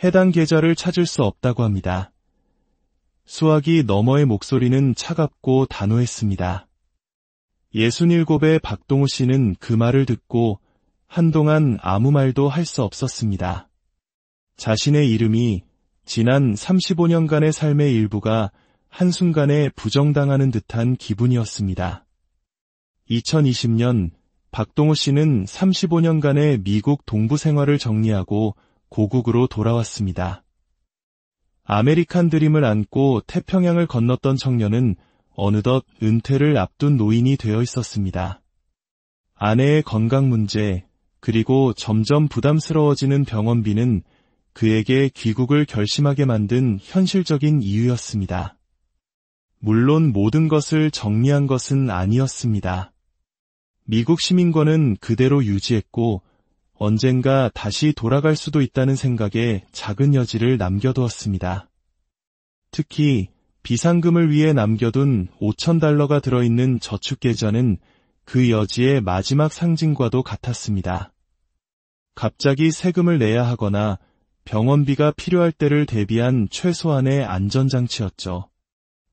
해당 계좌를 찾을 수 없다고 합니다. 수화기 너머의 목소리는 차갑고 단호했습니다. 67의 박동우 씨는 그 말을 듣고 한동안 아무 말도 할 수 없었습니다. 자신의 이름이 지난 35년간의 삶의 일부가 한순간에 부정당하는 듯한 기분이었습니다. 2020년 박동우 씨는 35년간의 미국 동부 생활을 정리하고 고국으로 돌아왔습니다. 아메리칸 드림을 안고 태평양을 건넜던 청년은 어느덧 은퇴를 앞둔 노인이 되어 있었습니다. 아내의 건강 문제, 그리고 점점 부담스러워지는 병원비는 그에게 귀국을 결심하게 만든 현실적인 이유였습니다. 물론 모든 것을 정리한 것은 아니었습니다. 미국 시민권은 그대로 유지했고 언젠가 다시 돌아갈 수도 있다는 생각에 작은 여지를 남겨두었습니다. 특히 비상금을 위해 남겨둔 $5,000가 들어있는 저축계좌는 그 여지의 마지막 상징과도 같았습니다. 갑자기 세금을 내야 하거나 병원비가 필요할 때를 대비한 최소한의 안전장치였죠.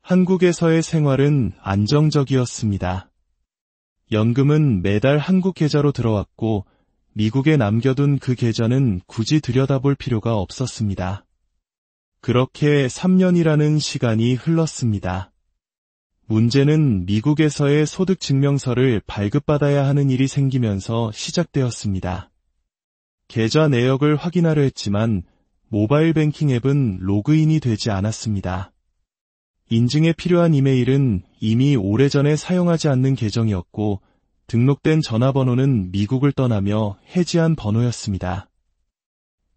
한국에서의 생활은 안정적이었습니다. 연금은 매달 한국 계좌로 들어왔고 미국에 남겨둔 그 계좌는 굳이 들여다볼 필요가 없었습니다. 그렇게 3년이라는 시간이 흘렀습니다. 문제는 미국에서의 소득증명서를 발급받아야 하는 일이 생기면서 시작되었습니다. 계좌 내역을 확인하려 했지만 모바일 뱅킹 앱은 로그인이 되지 않았습니다. 인증에 필요한 이메일은 이미 오래전에 사용하지 않는 계정이었고 등록된 전화번호는 미국을 떠나며 해지한 번호였습니다.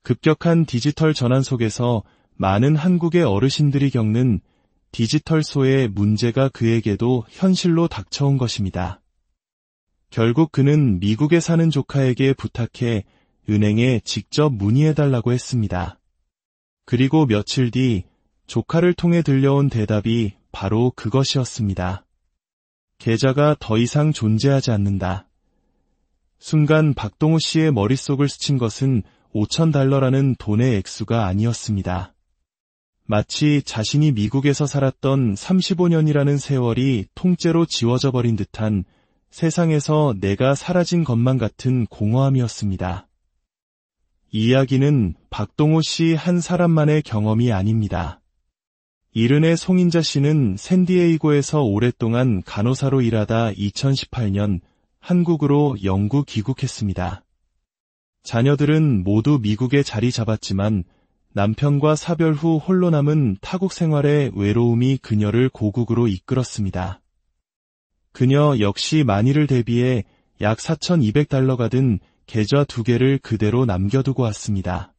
급격한 디지털 전환 속에서 많은 한국의 어르신들이 겪는 디지털소의 문제가 그에게도 현실로 닥쳐온 것입니다. 결국 그는 미국에 사는 조카에게 부탁해 은행에 직접 문의해달라고 했습니다. 그리고 며칠 뒤 조카를 통해 들려온 대답이 바로 그것이었습니다. 계좌가 더 이상 존재하지 않는다. 순간 박동우 씨의 머릿속을 스친 것은 $5,000라는 돈의 액수가 아니었습니다. 마치 자신이 미국에서 살았던 35년이라는 세월이 통째로 지워져 버린 듯한 세상에서 내가 사라진 것만 같은 공허함이었습니다. 이 이야기는 박동우 씨 한 사람만의 경험이 아닙니다. 이른의 송인자 씨는 샌디에이고에서 오랫동안 간호사로 일하다 2018년 한국으로 영구 귀국했습니다. 자녀들은 모두 미국에 자리 잡았지만 남편과 사별 후 홀로 남은 타국 생활의 외로움이 그녀를 고국으로 이끌었습니다. 그녀 역시 만일을 대비해 약 $4,200가 든 계좌 2개를 그대로 남겨두고 왔습니다.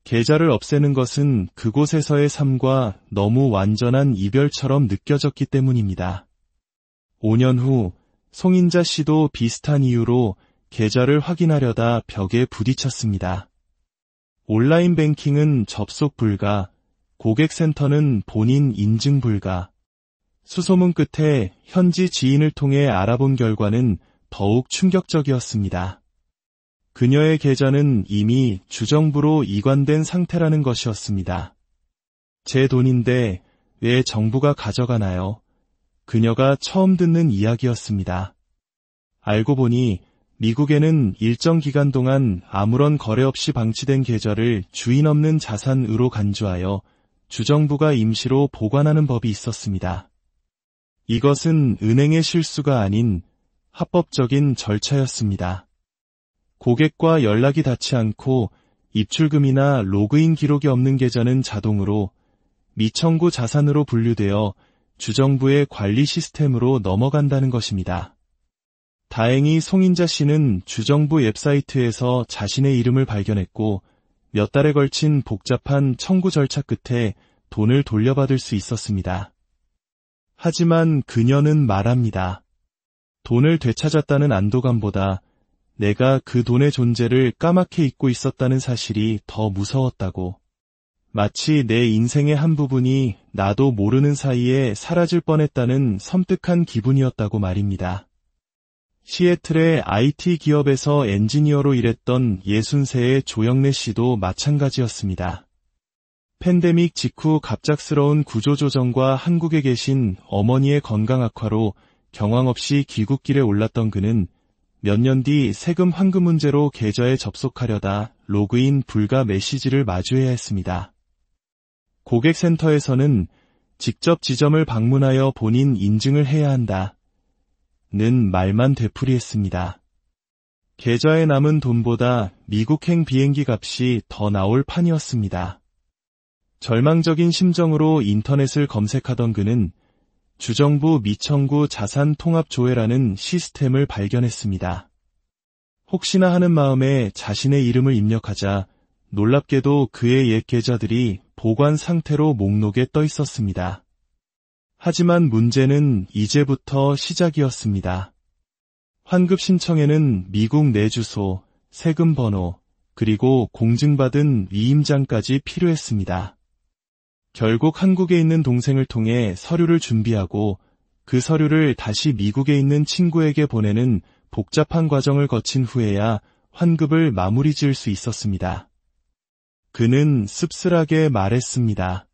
계좌를 없애는 것은 그곳에서의 삶과 너무 완전한 이별처럼 느껴졌기 때문입니다. 5년 후 송인자 씨도 비슷한 이유로 계좌를 확인하려다 벽에 부딪혔습니다. 온라인 뱅킹은 접속 불가, 고객센터는 본인 인증 불가. 수소문 끝에 현지 지인을 통해 알아본 결과는 더욱 충격적이었습니다. 그녀의 계좌는 이미 주정부로 이관된 상태라는 것이었습니다. 제 돈인데 왜 정부가 가져가나요? 그녀가 처음 듣는 이야기였습니다. 알고 보니 미국에는 일정 기간 동안 아무런 거래 없이 방치된 계좌를 주인 없는 자산으로 간주하여 주정부가 임시로 보관하는 법이 있었습니다. 이것은 은행의 실수가 아닌 합법적인 절차였습니다. 고객과 연락이 닿지 않고 입출금이나 로그인 기록이 없는 계좌는 자동으로 미청구 자산으로 분류되어 주정부의 관리 시스템으로 넘어간다는 것입니다. 다행히 송인자 씨는 주정부 웹사이트에서 자신의 이름을 발견했고 몇 달에 걸친 복잡한 청구 절차 끝에 돈을 돌려받을 수 있었습니다. 하지만 그녀는 말합니다. 돈을 되찾았다는 안도감보다 내가 그 돈의 존재를 까맣게 잊고 있었다는 사실이 더 무서웠다고. 마치 내 인생의 한 부분이 나도 모르는 사이에 사라질 뻔했다는 섬뜩한 기분이었다고 말입니다. 시애틀의 IT 기업에서 엔지니어로 일했던 60세의 조영래 씨도 마찬가지였습니다. 팬데믹 직후 갑작스러운 구조조정과 한국에 계신 어머니의 건강 악화로 경황 없이 귀국길에 올랐던 그는 몇 년 뒤 세금 환급 문제로 계좌에 접속하려다 로그인 불가 메시지를 마주해야 했습니다. 고객센터에서는 직접 지점을 방문하여 본인 인증을 해야 한다. 는 말만 되풀이했습니다. 계좌에 남은 돈보다 미국행 비행기 값이 더 나올 판이었습니다. 절망적인 심정으로 인터넷을 검색하던 그는 주정부 미청구 자산통합조회라는 시스템을 발견했습니다. 혹시나 하는 마음에 자신의 이름을 입력하자 놀랍게도 그의 옛 계좌들이 보관 상태로 목록에 떠 있었습니다. 하지만 문제는 이제부터 시작이었습니다. 환급 신청에는 미국 내 주소, 세금 번호, 그리고 공증받은 위임장까지 필요했습니다. 결국 한국에 있는 동생을 통해 서류를 준비하고 그 서류를 다시 미국에 있는 친구에게 보내는 복잡한 과정을 거친 후에야 환급을 마무리 지을 수 있었습니다. 그는 씁쓸하게 말했습니다.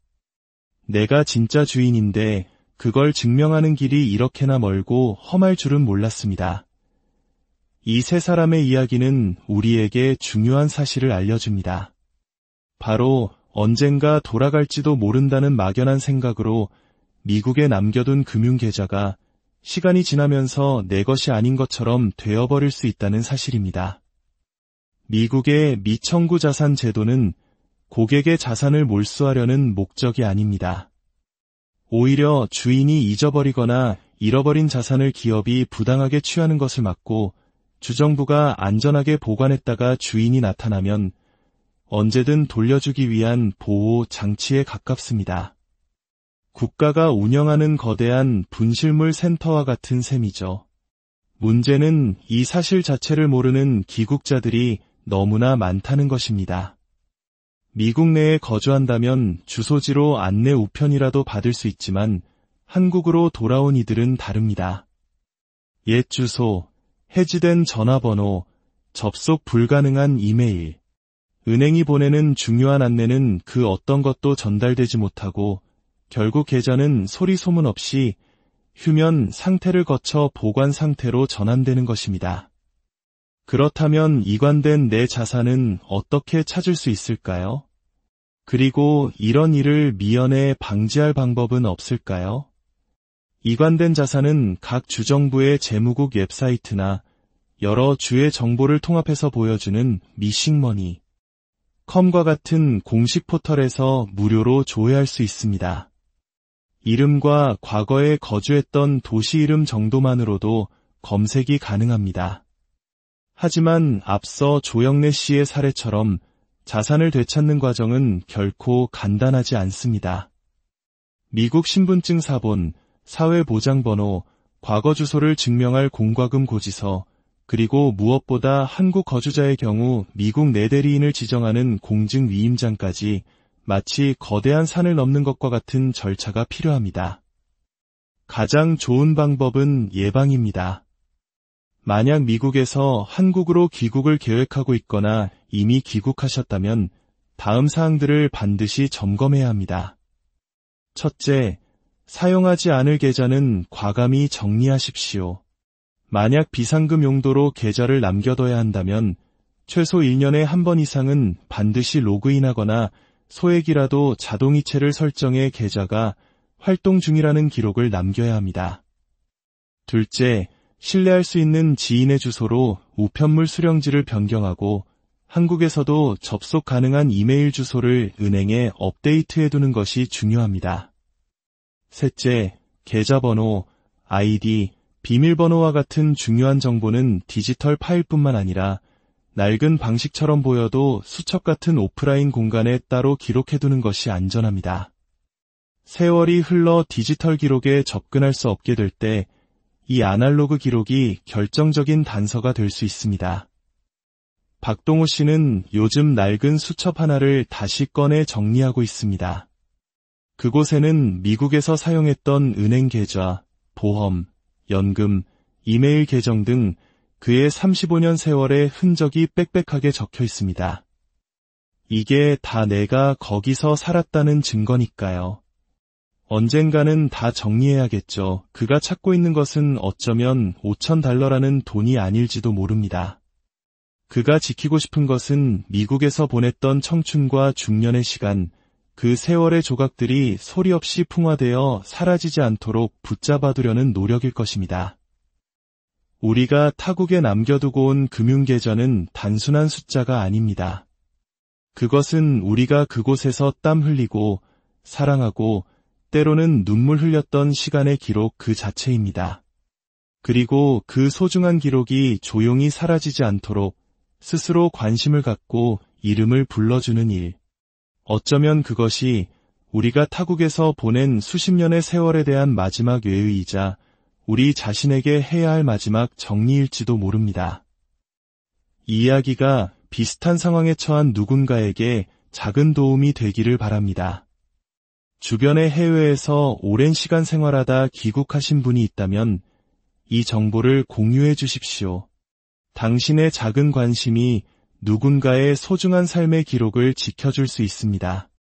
내가 진짜 주인인데 그걸 증명하는 길이 이렇게나 멀고 험할 줄은 몰랐습니다. 이 세 사람의 이야기는 우리에게 중요한 사실을 알려줍니다. 바로 언젠가 돌아갈지도 모른다는 막연한 생각으로 미국에 남겨둔 금융계좌가 시간이 지나면서 내 것이 아닌 것처럼 되어버릴 수 있다는 사실입니다. 미국의 미청구 자산 제도는 고객의 자산을 몰수하려는 목적이 아닙니다. 오히려 주인이 잊어버리거나 잃어버린 자산을 기업이 부당하게 취하는 것을 막고 주정부가 안전하게 보관했다가 주인이 나타나면 언제든 돌려주기 위한 보호 장치에 가깝습니다. 국가가 운영하는 거대한 분실물 센터와 같은 셈이죠. 문제는 이 사실 자체를 모르는 기국자들이 너무나 많다는 것입니다. 미국 내에 거주한다면 주소지로 안내 우편이라도 받을 수 있지만 한국으로 돌아온 이들은 다릅니다. 옛 주소, 해지된 전화번호, 접속 불가능한 이메일, 은행이 보내는 중요한 안내는 그 어떤 것도 전달되지 못하고 결국 계좌는 소리 소문 없이 휴면 상태를 거쳐 보관 상태로 전환되는 것입니다. 그렇다면 이관된 내 자산은 어떻게 찾을 수 있을까요? 그리고 이런 일을 미연에 방지할 방법은 없을까요? 이관된 자산은 각 주정부의 재무국 웹사이트나 여러 주의 정보를 통합해서 보여주는 미싱머니, 컴과 같은 공식 포털에서 무료로 조회할 수 있습니다. 이름과 과거에 거주했던 도시 이름 정도만으로도 검색이 가능합니다. 하지만 앞서 조영래 씨의 사례처럼 자산을 되찾는 과정은 결코 간단하지 않습니다. 미국 신분증 사본, 사회보장번호, 과거 주소를 증명할 공과금 고지서, 그리고 무엇보다 한국 거주자의 경우 미국 내대리인을 지정하는 공증 위임장까지 마치 거대한 산을 넘는 것과 같은 절차가 필요합니다. 가장 좋은 방법은 예방입니다. 만약 미국에서 한국으로 귀국을 계획하고 있거나 이미 귀국하셨다면 다음 사항들을 반드시 점검해야 합니다. 첫째, 사용하지 않을 계좌는 과감히 정리하십시오. 만약 비상금 용도로 계좌를 남겨둬야 한다면 최소 1년에 한 번 이상은 반드시 로그인하거나 소액이라도 자동이체를 설정해 계좌가 활동 중이라는 기록을 남겨야 합니다. 둘째, 신뢰할 수 있는 지인의 주소로 우편물 수령지를 변경하고 한국에서도 접속 가능한 이메일 주소를 은행에 업데이트해두는 것이 중요합니다. 셋째, 계좌번호, 아이디, 비밀번호와 같은 중요한 정보는 디지털 파일뿐만 아니라 낡은 방식처럼 보여도 수첩 같은 오프라인 공간에 따로 기록해두는 것이 안전합니다. 세월이 흘러 디지털 기록에 접근할 수 없게 될 때 이 아날로그 기록이 결정적인 단서가 될 수 있습니다. 박동호 씨는 요즘 낡은 수첩 하나를 다시 꺼내 정리하고 있습니다. 그곳에는 미국에서 사용했던 은행 계좌, 보험, 연금, 이메일 계정 등 그의 35년 세월의 흔적이 빽빽하게 적혀 있습니다. 이게 다 내가 거기서 살았다는 증거니까요. 언젠가는 다 정리해야겠죠. 그가 찾고 있는 것은 어쩌면 $5,000라는 돈이 아닐지도 모릅니다. 그가 지키고 싶은 것은 미국에서 보냈던 청춘과 중년의 시간, 그 세월의 조각들이 소리 없이 풍화되어 사라지지 않도록 붙잡아두려는 노력일 것입니다. 우리가 타국에 남겨두고 온 금융계좌는 단순한 숫자가 아닙니다. 그것은 우리가 그곳에서 땀 흘리고 사랑하고 때로는 눈물 흘렸던 시간의 기록 그 자체입니다. 그리고 그 소중한 기록이 조용히 사라지지 않도록 스스로 관심을 갖고 이름을 불러주는 일. 어쩌면 그것이 우리가 타국에서 보낸 수십 년의 세월에 대한 마지막 외의이자 우리 자신에게 해야 할 마지막 정리일지도 모릅니다. 이 이야기가 비슷한 상황에 처한 누군가에게 작은 도움이 되기를 바랍니다. 주변의 해외에서 오랜 시간 생활하다 귀국하신 분이 있다면 이 정보를 공유해 주십시오. 당신의 작은 관심이 누군가의 소중한 삶의 기록을 지켜줄 수 있습니다.